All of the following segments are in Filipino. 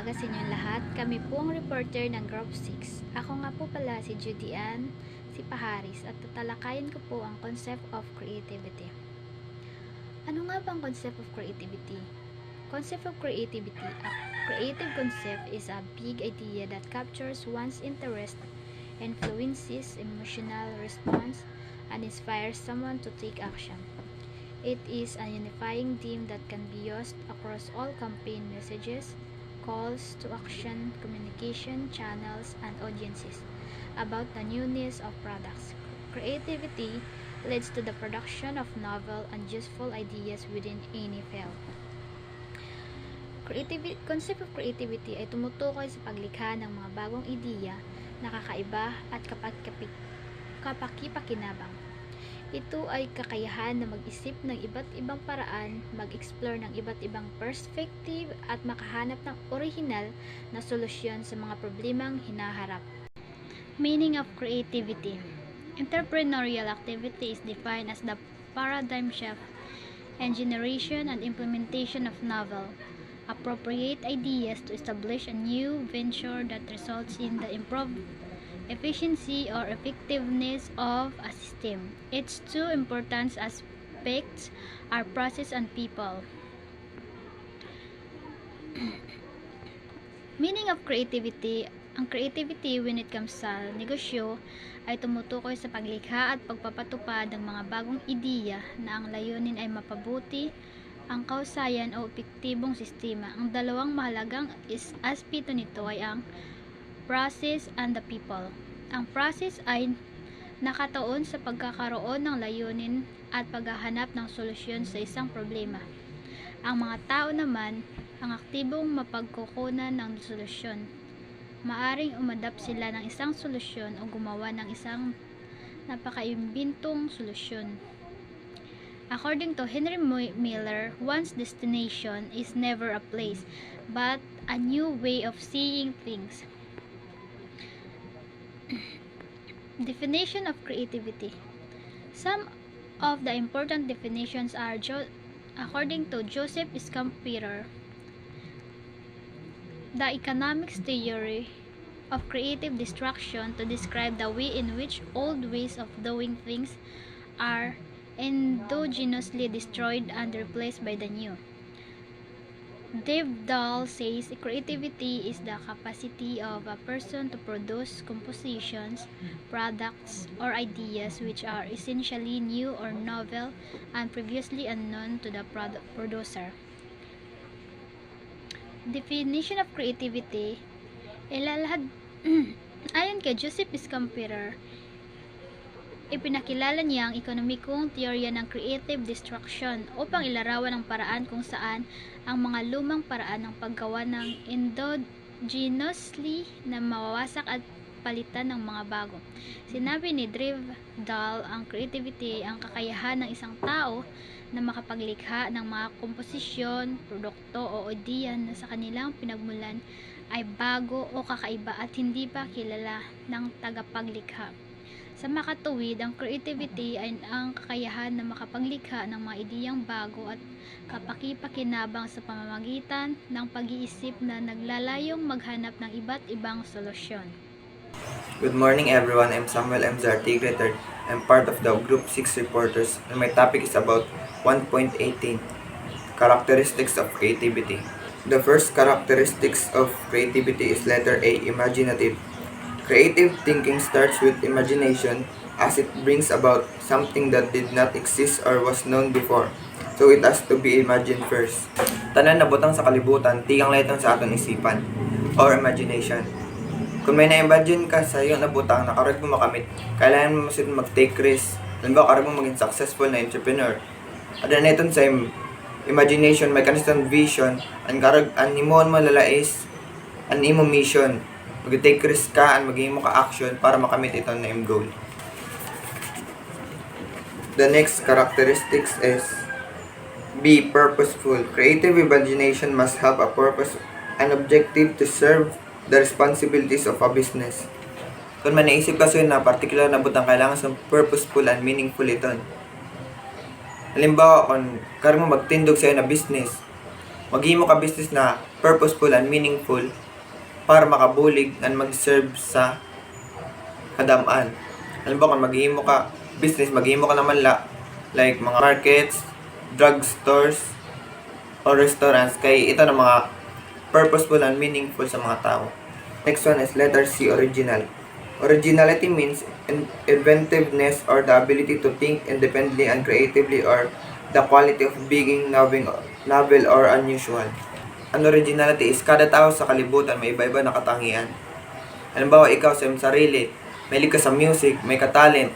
umaga sa inyong lahat. Kami po ang reporter ng Group 6. Ako nga po pala si Judy Ann, si Paharis, at tatalakayin ko po ang concept of creativity. Ano nga ba ang concept of creativity? Concept of creativity. A creative concept is a big idea that captures one's interest, influences emotional response, and inspires someone to take action. It is a unifying theme that can be used across all campaign messages, calls to action, communication channels, and audiences about the newness of products. Creativity leads to the production of novel and useful ideas within any field. Concept of creativity ay tumutukoy sa paglikha ng mga bagong ideya na kakaiba at kapakipakinabang. Ito ay kakayahan na mag-isip ng iba't ibang paraan, mag-explore ng iba't ibang perspective at makahanap ng orihinal na solusyon sa mga problemang hinaharap. Meaning of creativity. Entrepreneurial activity is defined as the paradigm shift and generation and implementation of novel, appropriate ideas to establish a new venture that results in the improved efficiency or effectiveness of a system. Its two important aspects are process and people. Meaning of creativity. Ang creativity when it comes sa negosyo ay tumutukoy sa paglikha at pagpapatupad ng mga bagong ideya na ang layunin ay mapabuti ang kausayan o epektibong sistema. Ang dalawang mahalagang aspeto nito ay ang process and the people. Ang process ay nakatuon sa pagkakaroon ng layunin at paghahanap ng solusyon sa isang problema. Ang mga tao naman ang aktibong mapagkukunan ng solusyon. Maaring umadapt sila ng isang solusyon o gumawa ng isang napakaimbentong solusyon. According to Henry Miller, one's destination is never a place, but a new way of seeing things. Definition of creativity. Some of the important definitions are according to Joseph Schumpeter, the economics theory of creative destruction to describe the way in which old ways of doing things are endogenously destroyed and replaced by the new. Dave Dahl says creativity is the capacity of a person to produce compositions, products, or ideas which are essentially new or novel and previously unknown to the producer. Definition of creativity. Ayon kay Joseph Schumpeter, ipinakilala niya ang ekonomikong teorya ng creative destruction upang ilarawan ang paraan kung saan ang mga lumang paraan ng paggawa ng endogenously na mawawasak at palitan ng mga bago. Sinabi ni Dave Dahl, ang creativity ay ang kakayahan ng isang tao na makapaglikha ng mga komposisyon, produkto o ideya na sa kanilang pinagmulan ay bago o kakaiba at hindi pa kilala ng tagapaglikha. Sa makatuwid, ang creativity ay ang kakayahan na makapaglikha ng mga ideyang bago at kapakipakinabang sa pamamagitan ng pag-iisip na naglalayong maghanap ng iba't ibang solusyon. Good morning everyone, I'm Samuel M. Zartigre III. I'm part of the Group 6 reporters and my topic is about 1.18 Characteristics of Creativity. The first characteristics of creativity is letter A, imaginative. Creative thinking starts with imagination as it brings about something that did not exist or was known before. So it has to be imagined first. Tanan na butang sa kalibutan, tigang layton sa aton isipan or imagination. Kung may na-imagine ka sa iyo na butang na karag mo makamit, kailangan mo masin mag-take risk. Halimbawa, karag mo maging successful na entrepreneur. Ada na iton sa imagination, may constant vision, ang karag animon mo lalais, ang imo mission. Mag-take risk ka at maging mo ka-action para makamit ito na goal. The next characteristics is be purposeful. Creative imagination must have a purpose and objective to serve the responsibilities of a business. Kung man naisip kasi na particular na butang kailangan sa purposeful and meaningful ito. Halimbawa, kung karang mo magtindog sa'yo na business, Maghimo ka business na purposeful and meaningful para makabulig and mag-serve sa kadamaan. Alam ba, kung maghimo ka business, maghimo ka naman like mga markets, drugstores, or restaurants, kay ito na mga purposeful and meaningful sa mga tao. Next one is letter C, original. Originality means inventiveness or the ability to think independently and creatively, or the quality of being novel or unusual. Ang originality is kada tao sa kalibutan may iba-iba na katangian. Halimbawa, ikaw sa iyong sarili, may ka sa music, may ka-talent.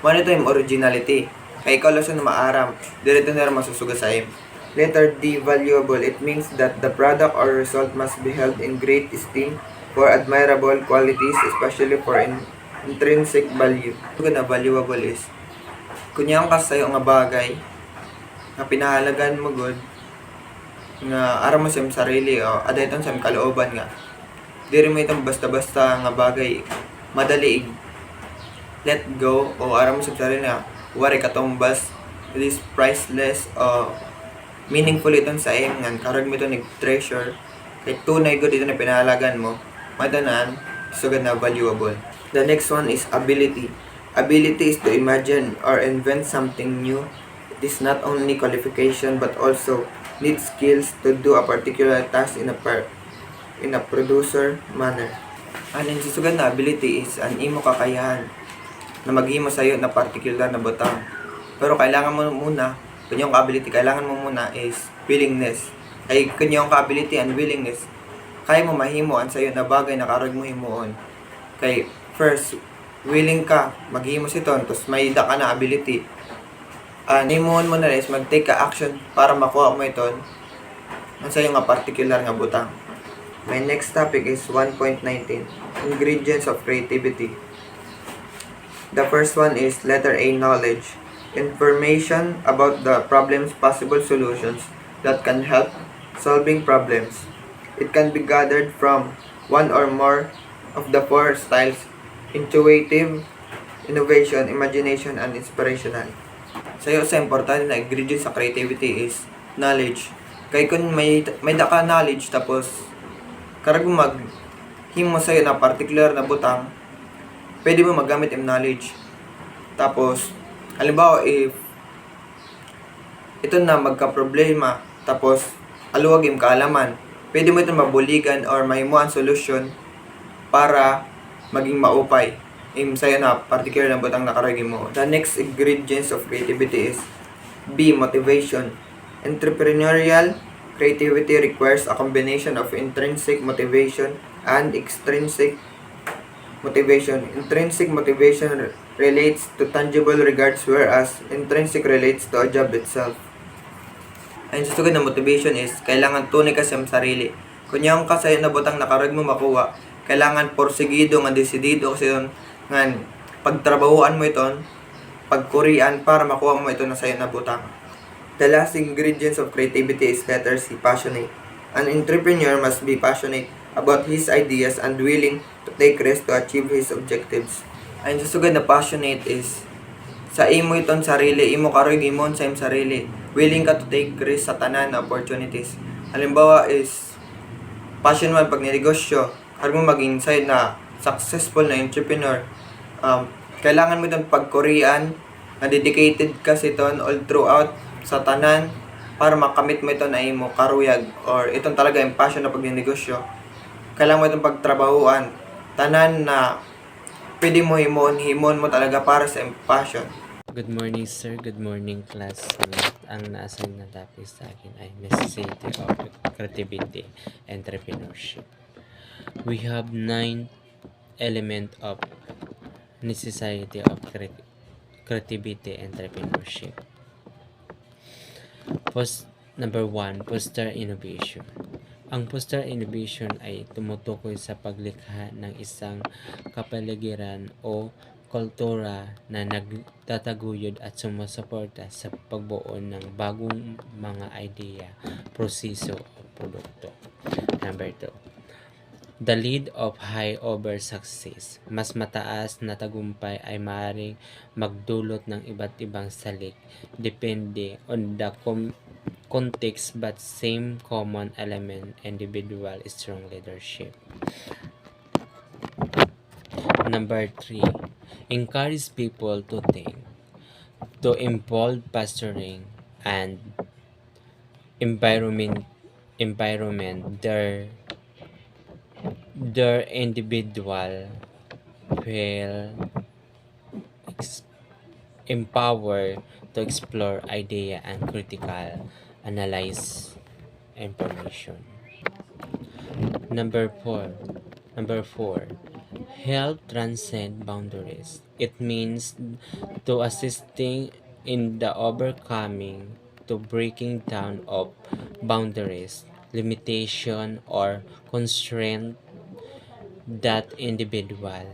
Ano ito yung originality? Kaya ikaw lang siya na maaram, dirito na rin masusuga sa iyo. Letter D, valuable. It means that the product or result must be held in great esteem for admirable qualities, especially for intrinsic value. Ito na valuable is, kunyang ka sa iyo nga bagay, nga pinahalagan mo good, nga aram mo sa iyong sarili, o aday itong sa iyong kalooban nga. Diri mo itong basta-basta nga bagay, madali let go, o aram mo sa iyong sarili nga, wari katumbas, it is priceless, o meaningful itong sa iyong nga, karag mo itong treasure, kay tunay good ito na pinahalagan mo, madanan, sugad na valuable. The next one is ability. Ability is to imagine or invent something new. It is not only qualification but also need skills to do a particular task in a producer manner. Ang susugad na ability is an imo kakayahan na maghimo sa'yo na particular na butang. Pero kailangan mo muna, kunyong ability, kailangan mo muna is willingness. Ay kunyong ability and willingness, kaya mo mahimo ang sa'yo na bagay na karag mo himuon. Kay first, willing ka, maghimo siton, tapos may ka na ability. Himuon mo na rin is mag-take ka action para makuha mo iton ang sa'yo nga particular nga butang. My next topic is 1.19, ingredients of creativity. The first one is letter A, knowledge. Information about the problem's possible solutions that can help solving problems. It can be gathered from one or more of the four styles: intuitive, innovation, imagination, and inspirational. Sa'yo sa importante na ingredient sa creativity is knowledge. Kaya kung may daka knowledge tapos karag mo maghimo sa'yo na particular na butang, pwede mo magamit yung knowledge. Tapos, halimbawa, if ito na magka-problema, tapos aluwag yung kaalaman, pwede mo ito mabuligan or mahimuan solution para maging maupay yung sa'yo na particular na butang nakaragi mo. The next ingredients of creativity is B, motivation. Entrepreneurial creativity requires a combination of intrinsic motivation and extrinsic motivation. Intrinsic motivation relates to tangible regards, whereas intrinsic relates to a job itself. Ang susugod na motivation is, kailangan tunay ka sa sarili. Kunyang ka sa'yo na butang nakarag mo makuha, kailangan porsigido nga desidido kasi yun, nga pagtrabahuan mo iton, pagkurian para makuha mo ito na sa'yo na butang. The last ingredients of creativity is letter C, passionate. An entrepreneur must be passionate about his ideas and willing to take risks to achieve his objectives. Ang susugod na passionate is, sa imo iton sarili, imo karoy gimon sa imong sarili. Willing ka to take risks sa tanan na opportunities. Halimbawa is, passion mo pag ninegosyo, kaya mo maging side na successful na entrepreneur. Kailangan mo itong pagkurian, na dedicated ka sa iton all throughout sa tanan para makamit mo ito na imo karuyag or itong talaga yung passion na pagninegosyo. Kailangan mo itong pagtrabahuan, tanan na pwede mo himon mo talaga para sa passion. Good morning, sir. Good morning, classmate. Ang na-assign na topic sa akin ay necessity of creativity, entrepreneurship. We have 9 elements of necessity of creativity, entrepreneurship. Number 1, foster innovation. Ang foster innovation ay tumutukoy sa paglikha ng isang kapaligiran o kultura na nagtataguyod at sumusuporta sa pagbuo ng bagong mga idea, proseso o produkto. Number 2, the lead of high over success. Mas mataas na tagumpay ay maaaring magdulot ng iba't ibang salik depende on the context but same common element, individual strong leadership. Number 3, encourage people to think, to involve pastoring and environment their individual will empower to explore idea and critical analyze information. Number 4. Number 4. Help transcend boundaries. It means to assisting in the overcoming to breaking down of boundaries, limitation or constraint that individual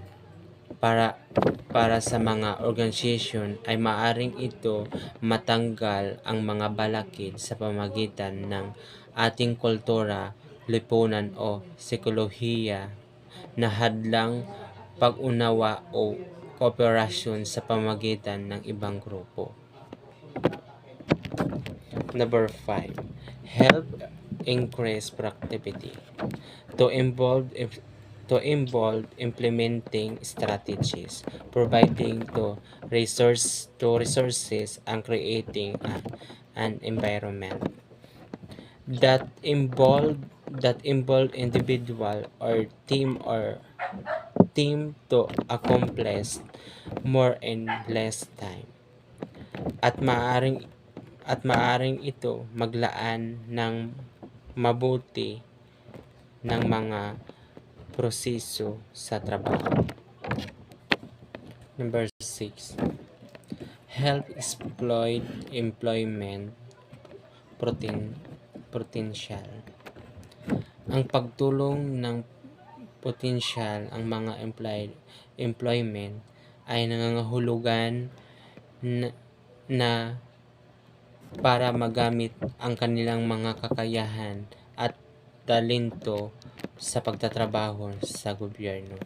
para para sa mga organisasyon ay maaring ito matanggal ang mga balakid sa pamamagitan ng ating kultura, lipunan o psikolohiya na hadlang pag-unawa o kooperasyon sa pamamagitan ng ibang grupo. Number 5. Help increase productivity. To involve implementing strategies, providing resources and creating an environment that involve individual or team to accomplish more in less time, at maaring ito maglaan ng mabuti ng mga proseso sa trabaho. Number 6. Help exploit employment potential. Ang pagtulong ng potensyal ang mga employment ay nangangahulugan na para magamit ang kanilang mga kakayahan at talento sa pagtatrabaho sa gobyerno.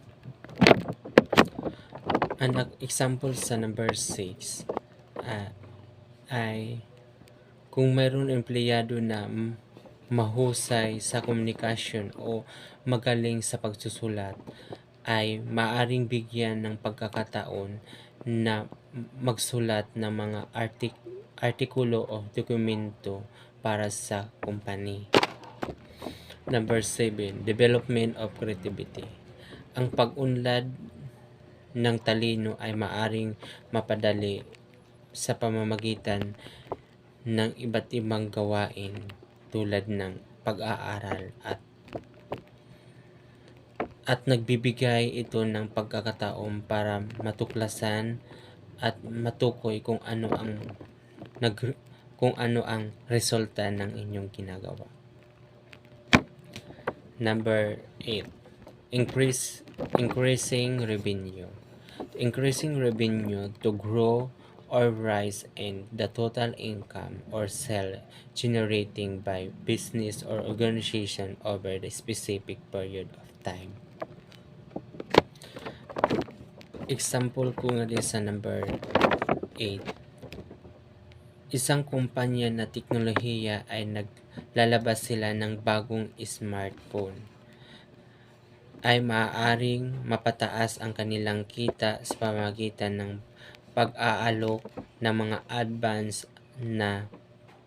An example sa number 6 ay kung mayroon empleyado na mahusay sa komunikasyon o magaling sa pagsusulat, ay maaring bigyan ng pagkakataon na magsulat ng mga artikulo o dokumento para sa company. Number 7. Development of creativity. Ang pag-unlad ng talino ay maaring mapadali sa pamamagitan ng iba't ibang gawain tulad ng pag-aaral at nagbibigay ito ng pagkakataon para matuklasan at matukoy kung ano ang resulta ng inyong ginagawa. Number 8. Increasing revenue. Increasing revenue to grow or rise in the total income or sale generating by business or organization over the specific period of time. Example ko nga din sa number 8. Isang kumpanya na teknolohiya ay naglalabas sila ng bagong smartphone, ay maaaring mapataas ang kanilang kita sa pamamagitan ng pag-aalok ng mga advanced na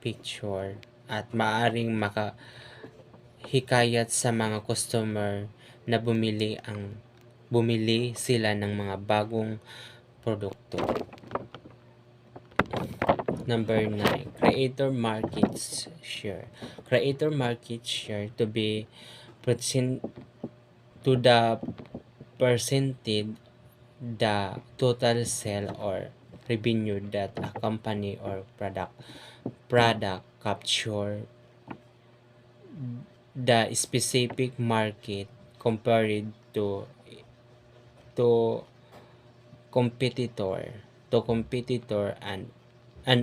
feature at maaaring makahikayat sa mga customer na bumili sila ng mga bagong produkto. Number 9. Creator market share. Creator market share to the percentage the total sale or revenue that a company or product capture the specific market compared to competitor and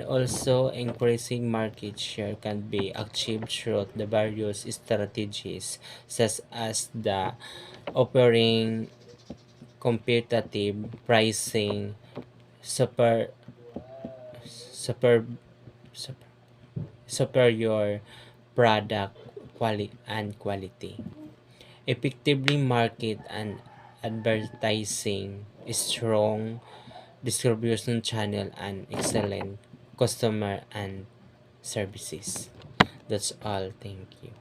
also increasing market share can be achieved through the various strategies such as the offering competitive pricing, superior product quality. Effectively market and advertising, strong distribution channel, and excellent customer and services. That's all. Thank you.